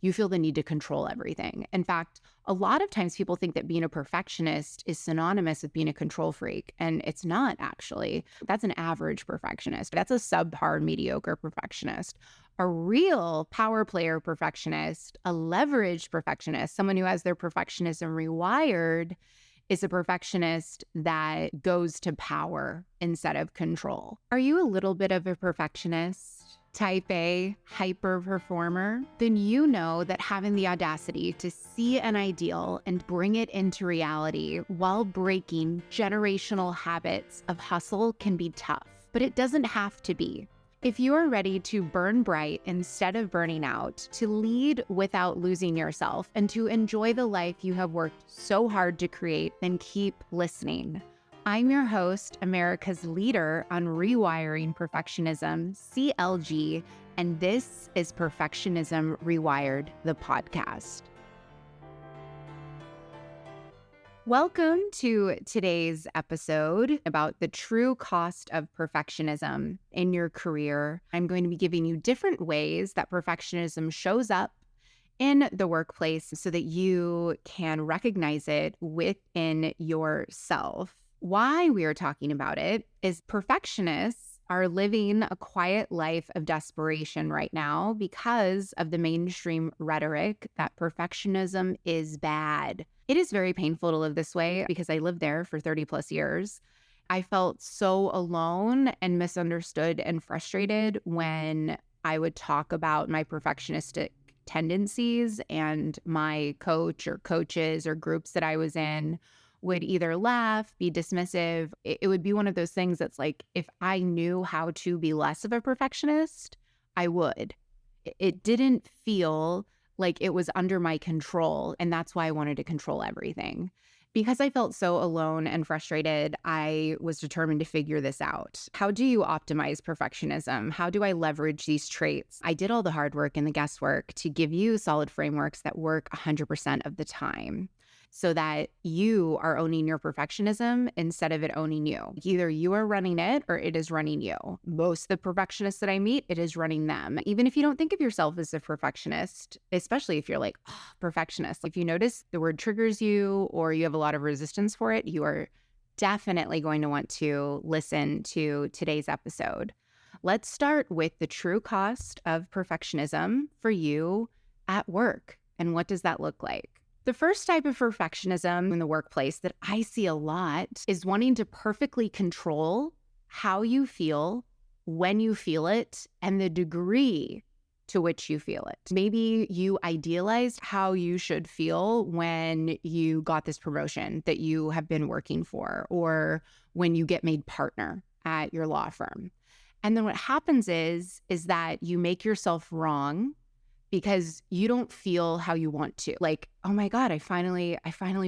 you feel the need to control everything. In fact, a lot of times people think that being a perfectionist is synonymous with being a control freak, and it's not actually. That's an average perfectionist. That's a subpar, mediocre perfectionist. A real power player perfectionist, a leveraged perfectionist, someone who has their perfectionism rewired, is a perfectionist that goes to power instead of control. Are you a little bit of a perfectionist? Type A, hyper performer? Then you know that having the audacity to see an ideal and bring it into reality while breaking generational habits of hustle can be tough, but it doesn't have to be. If you are ready to burn bright instead of burning out, to lead without losing yourself, and to enjoy the life you have worked so hard to create, then keep listening. I'm your host, America's leader on rewiring perfectionism, CLG, and this is Perfectionism Rewired, the podcast. Welcome to today's episode about the true cost of perfectionism in your career. I'm going to be giving you different ways that perfectionism shows up in the workplace so that you can recognize it within yourself. Why we are talking about it is perfectionists are living a quiet life of desperation right now because of the mainstream rhetoric that perfectionism is bad. It is very painful to live this way because I lived there for 30 plus years. I felt so alone and misunderstood and frustrated when I would talk about my perfectionistic tendencies, and my coach or coaches or groups that I was in would either laugh, be dismissive. It would be one of those things that's like, if I knew how to be less of a perfectionist, I would. It didn't feel like it was under my control, and that's why I wanted to control everything. Because I felt so alone and frustrated, I was determined to figure this out. How do you optimize perfectionism? How do I leverage these traits? I did all the hard work and the guesswork to give you solid frameworks that work 100% of the time, so that you are owning your perfectionism instead of it owning you. Either you are running it or it is running you. Most of the perfectionists that I meet, it is running them. Even if you don't think of yourself as a perfectionist, especially if you're like, perfectionist. If you notice the word triggers you or you have a lot of resistance for it, you are definitely going to want to listen to today's episode. Let's start with the true cost of perfectionism for you at work. And what does that look like? The first type of perfectionism in the workplace that I see a lot is wanting to perfectly control how you feel, when you feel it, and the degree to which you feel it. Maybe you idealized how you should feel when you got this promotion that you have been working for, or when you get made partner at your law firm. And then what happens is that you make yourself wrong because you don't feel how you want to. Like, oh my God, I finally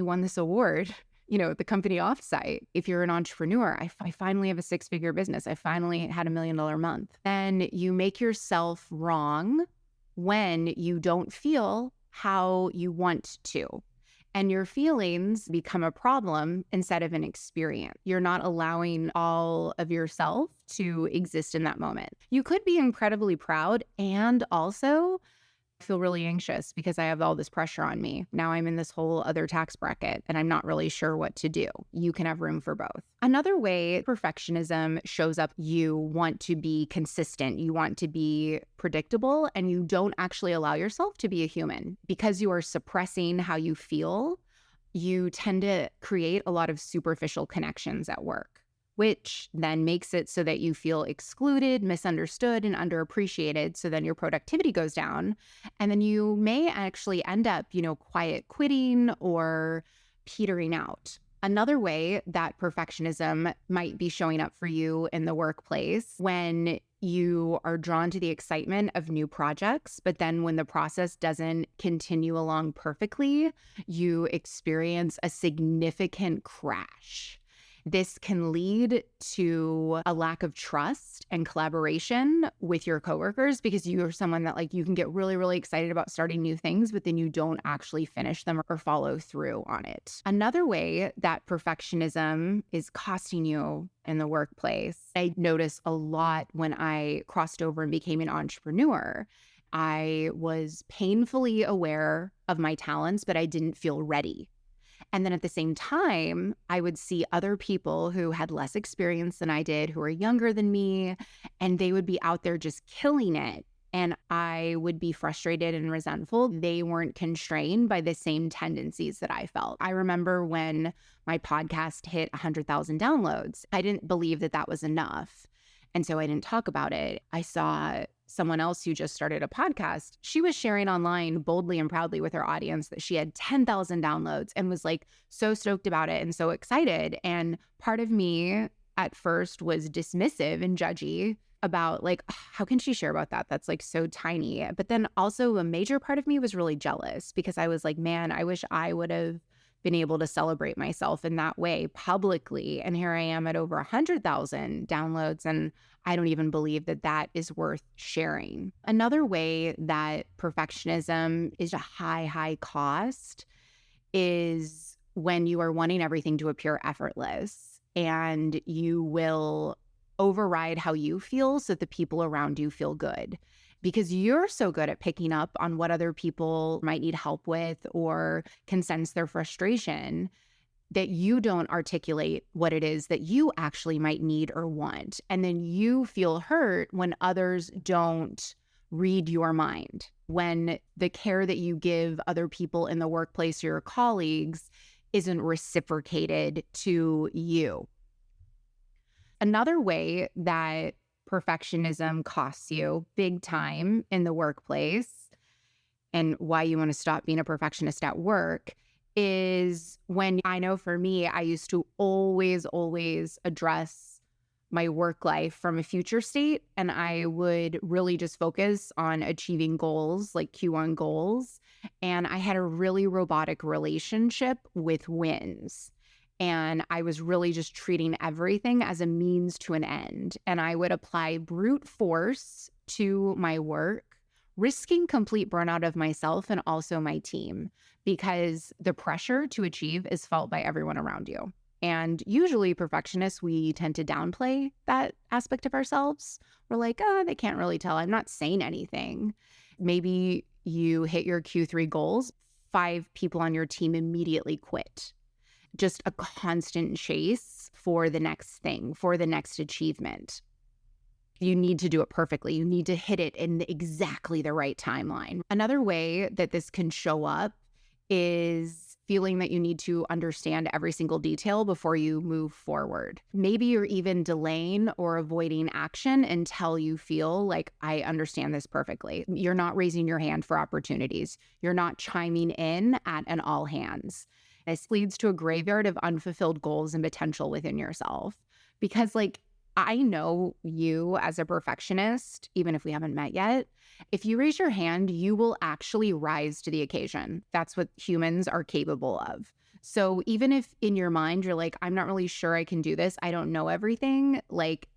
won this award, the company offsite. If you're an entrepreneur, I finally have a 6-figure business. I finally had $1 million month. Then you make yourself wrong when you don't feel how you want to. And your feelings become a problem instead of an experience. You're not allowing all of yourself to exist in that moment. You could be incredibly proud and also feel really anxious because I have all this pressure on me. Now I'm in this whole other tax bracket and I'm not really sure what to do. You can have room for both. Another way perfectionism shows up, you want to be consistent, you want to be predictable, and you don't actually allow yourself to be a human. Because you are suppressing how you feel, you tend to create a lot of superficial connections at work, which then makes it so that you feel excluded, misunderstood, and underappreciated. So then your productivity goes down. And then you may actually end up, quiet quitting or petering out. Another way that perfectionism might be showing up for you in the workplace, when you are drawn to the excitement of new projects, but then when the process doesn't continue along perfectly, you experience a significant crash. This can lead to a lack of trust and collaboration with your coworkers because you are someone that you can get really, really excited about starting new things, but then you don't actually finish them or follow through on it. Another way that perfectionism is costing you in the workplace, I noticed a lot when I crossed over and became an entrepreneur. I was painfully aware of my talents, but I didn't feel ready. And then at the same time, I would see other people who had less experience than I did, who were younger than me, and they would be out there just killing it. And I would be frustrated and resentful. They weren't constrained by the same tendencies that I felt. I remember when my podcast hit 100,000 downloads, I didn't believe that that was enough. And so I didn't talk about it. I saw someone else who just started a podcast. She was sharing online boldly and proudly with her audience that she had 10,000 downloads and was like so stoked about it and so excited. And part of me at first was dismissive and judgy about like, how can she share about that? That's like so tiny. But then also a major part of me was really jealous because I was like, man, I wish I would have been able to celebrate myself in that way publicly. And here I am at over 100,000 downloads. And I don't even believe that that is worth sharing. Another way that perfectionism is a high cost is when you are wanting everything to appear effortless and you will override how you feel so that the people around you feel good. Because you're so good at picking up on what other people might need help with or can sense their frustration that you don't articulate what it is that you actually might need or want. And then you feel hurt when others don't read your mind, when the care that you give other people in the workplace or your colleagues isn't reciprocated to you. Another way that perfectionism costs you big time in the workplace and why you want to stop being a perfectionist at work is when I know for me, I used to always address my work life from a future state. And I would really just focus on achieving goals, like Q1 goals. And I had a really robotic relationship with wins. And I was really just treating everything as a means to an end. And I would apply brute force to my work, risking complete burnout of myself and also my team, because the pressure to achieve is felt by everyone around you. And usually perfectionists, we tend to downplay that aspect of ourselves. We're like, oh, they can't really tell. I'm not saying anything. Maybe you hit your Q3 goals, 5 people on your team immediately quit. Just a constant chase for the next thing, for the next achievement. You need to do it perfectly. You need to hit it in exactly the right timeline. Another way that this can show up is feeling that you need to understand every single detail before you move forward. Maybe you're even delaying or avoiding action until you feel like, I understand this perfectly. You're not raising your hand for opportunities. You're not chiming in at an all hands. This leads to a graveyard of unfulfilled goals and potential within yourself. Because like, I know you as a perfectionist, even if we haven't met yet, if you raise your hand, you will actually rise to the occasion. That's what humans are capable of. So even if in your mind, you're like, I'm not really sure I can do this, I don't know everything, like,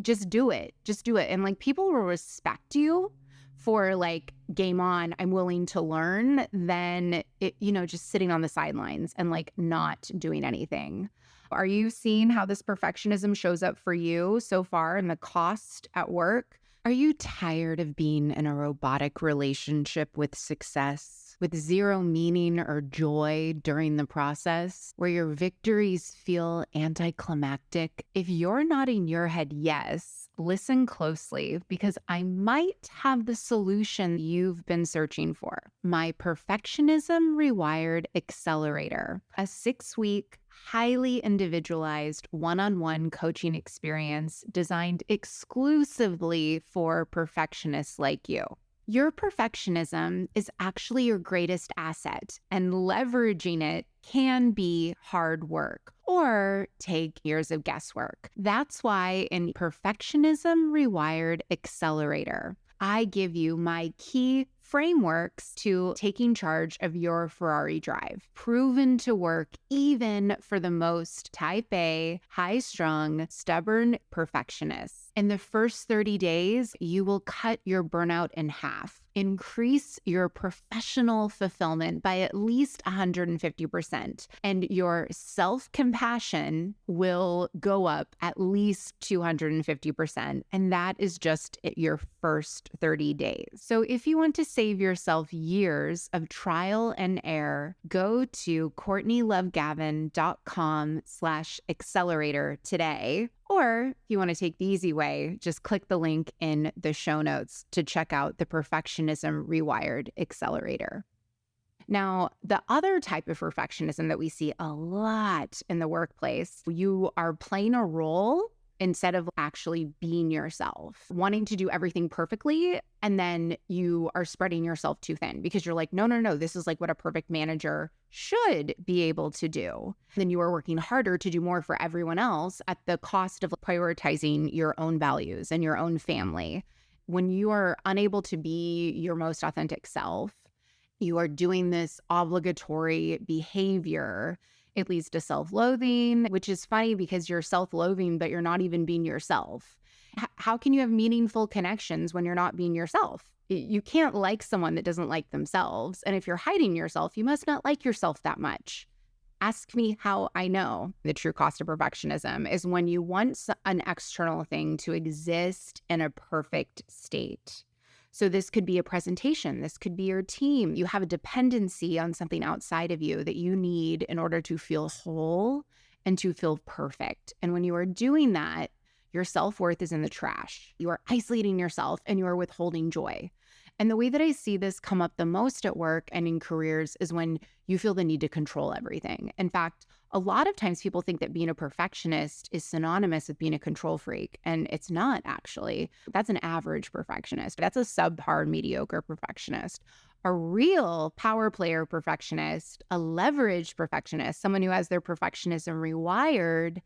just do it. Just do it. And like, people will respect you for like, game on, I'm willing to learn, than just sitting on the sidelines and like not doing anything. Are you seeing how this perfectionism shows up for you so far and the cost at work? Are you tired of being in a robotic relationship with success, with zero meaning or joy during the process, where your victories feel anticlimactic? If you're nodding your head yes, listen closely, because I might have the solution you've been searching for. My Perfectionism Rewired Accelerator, a 6-week, highly individualized one-on-one coaching experience designed exclusively for perfectionists like you. Your perfectionism is actually your greatest asset, and leveraging it can be hard work or take years of guesswork. That's why in Perfectionism Rewired Accelerator, I give you my key frameworks to taking charge of your Ferrari drive, proven to work even for the most type A, high-strung, stubborn perfectionists. In the first 30 days, you will cut your burnout in half, increase your professional fulfillment by at least 150%, and your self-compassion will go up at least 250%. And that is just your first 30 days. So if you want to save yourself years of trial and error, go to CourtneyLoveGavin.com/accelerator today. Or if you want to take the easy way, just click the link in the show notes to check out the Perfectionism Rewired Accelerator. Now, the other type of perfectionism that we see a lot in the workplace, you are playing a role instead of actually being yourself, wanting to do everything perfectly. And then you are spreading yourself too thin because you're like, no, this is like what a perfect manager should be able to do. Then you are working harder to do more for everyone else at the cost of prioritizing your own values and your own family. When you are unable to be your most authentic self, you are doing this obligatory behavior. It leads to self-loathing, which is funny because you're self-loathing, but you're not even being yourself. How can you have meaningful connections when you're not being yourself? You can't like someone that doesn't like themselves. And if you're hiding yourself, you must not like yourself that much. Ask me how I know. The true cost of perfectionism is when you want an external thing to exist in a perfect state. So this could be a presentation. This could be your team. You have a dependency on something outside of you that you need in order to feel whole and to feel perfect. And when you are doing that, your self-worth is in the trash. You are isolating yourself and you are withholding joy. And the way that I see this come up the most at work and in careers is when you feel the need to control everything. In fact, a lot of times people think that being a perfectionist is synonymous with being a control freak, and it's not actually. That's an average perfectionist. That's a subpar, mediocre perfectionist. A real power player perfectionist, a leveraged perfectionist, someone who has their perfectionism rewired,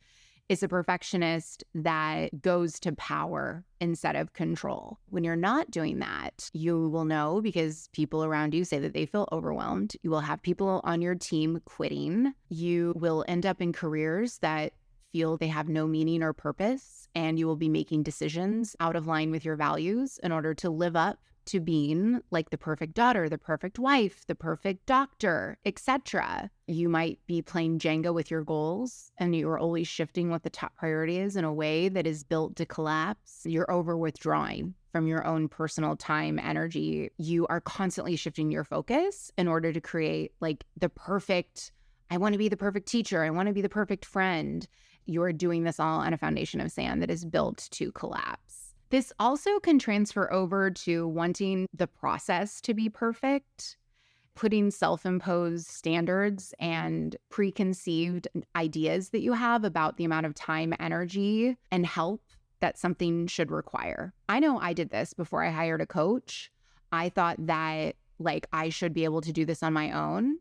is a perfectionist that goes to power instead of control. When you're not doing that, you will know because people around you say that they feel overwhelmed. You will have people on your team quitting. You will end up in careers that feel they have no meaning or purpose, and you will be making decisions out of line with your values in order to live up to being like the perfect daughter, the perfect wife, the perfect doctor, etc. You might be playing Jenga with your goals and you're always shifting what the top priority is in a way that is built to collapse. You're over withdrawing from your own personal time, energy. You are constantly shifting your focus in order to create like the perfect, I want to be the perfect teacher. I want to be the perfect friend. You're doing this all on a foundation of sand that is built to collapse. This also can transfer over to wanting the process to be perfect, putting self-imposed standards and preconceived ideas that you have about the amount of time, energy, and help that something should require. I know I did this before I hired a coach. I thought that like I should be able to do this on my own.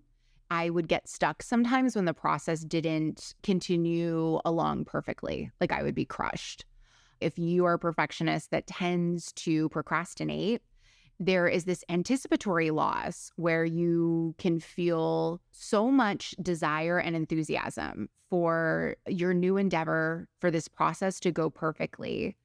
I would get stuck sometimes when the process didn't continue along perfectly. Like I would be crushed. If you are a perfectionist that tends to procrastinate, there is this anticipatory loss where you can feel so much desire and enthusiasm for your new endeavor, for this process to go perfectly.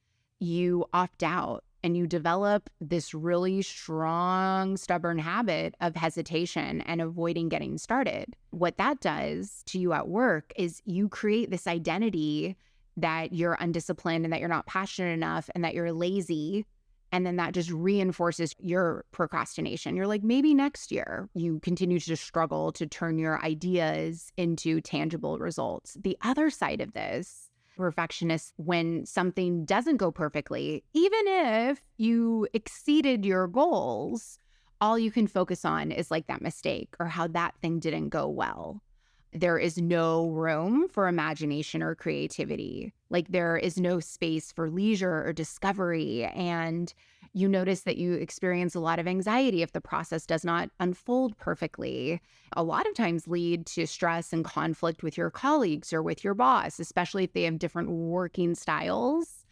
You opt out and you develop this really strong, stubborn habit of hesitation and avoiding getting started. What that does to you at work is you create this identity that you're undisciplined and that you're not passionate enough and that you're lazy. And then that just reinforces your procrastination. You're like, maybe next year. You continue to struggle to turn your ideas into tangible results. The other side of this, perfectionist, when something doesn't go perfectly, even if you exceeded your goals, all you can focus on is like that mistake or how that thing didn't go well. There is no room for imagination or creativity. Like there is no space for leisure or discovery. And you notice that you experience a lot of anxiety if the process does not unfold perfectly. A lot of times lead to stress and conflict with your colleagues or with your boss, especially if they have different working styles.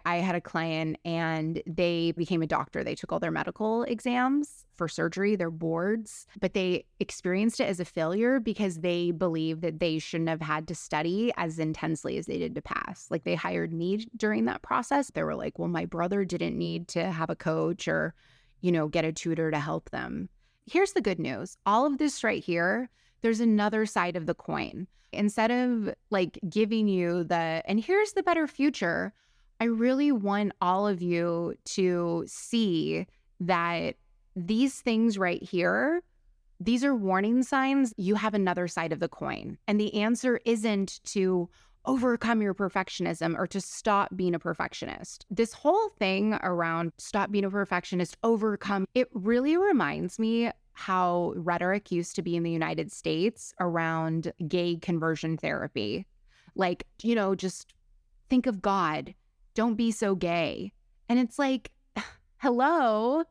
I had a client and they became a doctor. They took all their medical exams for surgery, their boards, but they experienced it as a failure because they believed that they shouldn't have had to study as intensely as they did to pass. Like they hired me during that process. They were like, well, my brother didn't need to have a coach or, get a tutor to help them. Here's the good news. All of this right here, there's another side of the coin. Instead of like giving you and here's the better future, I really want all of you to see that these things right here, these are warning signs. You have another side of the coin. And the answer isn't to overcome your perfectionism or to stop being a perfectionist. This whole thing around stop being a perfectionist, overcome, it really reminds me how rhetoric used to be in the United States around gay conversion therapy. Like, just think of God. Don't be so gay. And it's like, hello.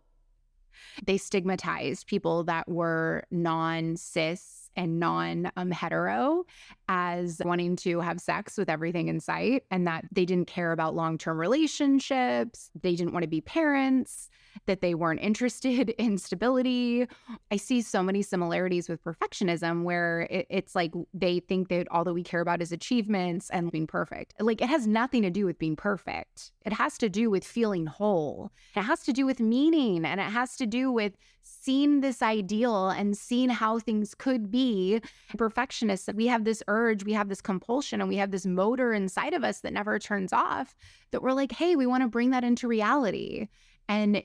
They stigmatized people that were non-cis and non-hetero as wanting to have sex with everything in sight, and that they didn't care about long-term relationships. They didn't want to be parents, that they weren't interested in stability. I see so many similarities with perfectionism where it's like they think that all that we care about is achievements and being perfect. Like it has nothing to do with being perfect. It has to do with feeling whole. It has to do with meaning, and it has to do with seeing this ideal and seeing how things could be. Perfectionists, we have this urge, we have this compulsion, and we have this motor inside of us that never turns off, that we're like, hey, we want to bring that into reality. And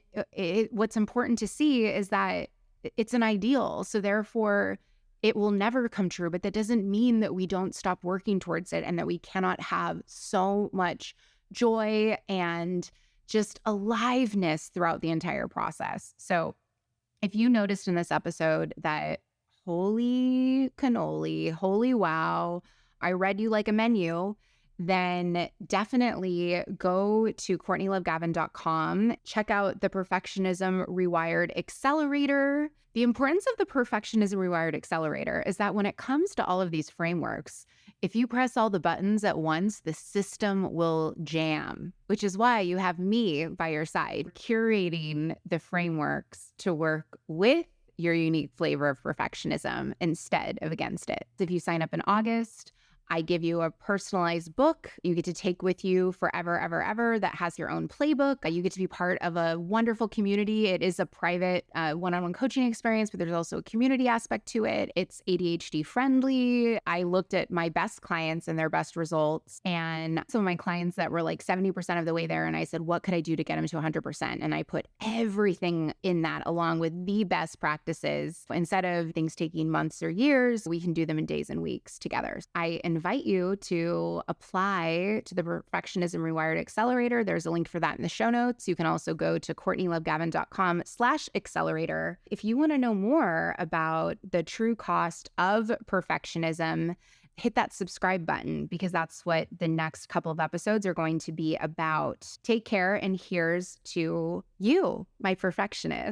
what's important to see is that it's an ideal. So therefore, it will never come true. But that doesn't mean that we don't stop working towards it and that we cannot have so much joy and just aliveness throughout the entire process. So if you noticed in this episode that holy cannoli, holy wow, I read you like a menu, then definitely go to CourtneyLoveGavin.com. Check out the Perfectionism Rewired Accelerator. The importance of the Perfectionism Rewired Accelerator is that when it comes to all of these frameworks, if you press all the buttons at once, the system will jam, which is why you have me by your side, curating the frameworks to work with your unique flavor of perfectionism instead of against it. If you sign up in August, I give you a personalized book you get to take with you forever, ever, ever that has your own playbook. You get to be part of a wonderful community. It is a private one-on-one coaching experience, but there's also a community aspect to it. It's ADHD friendly. I looked at my best clients and their best results, and some of my clients that were like 70% of the way there. And I said, what could I do to get them to 100%? And I put everything in that along with the best practices. Instead of things taking months or years, we can do them in days and weeks together. I invite you to apply to the Perfectionism Rewired Accelerator. There's a link for that in the show notes. You can also go to CourtneyLoveGavin.com/accelerator. If you want to know more about the true cost of perfectionism, hit that subscribe button because that's what the next couple of episodes are going to be about. Take care, and here's to you, my perfectionist.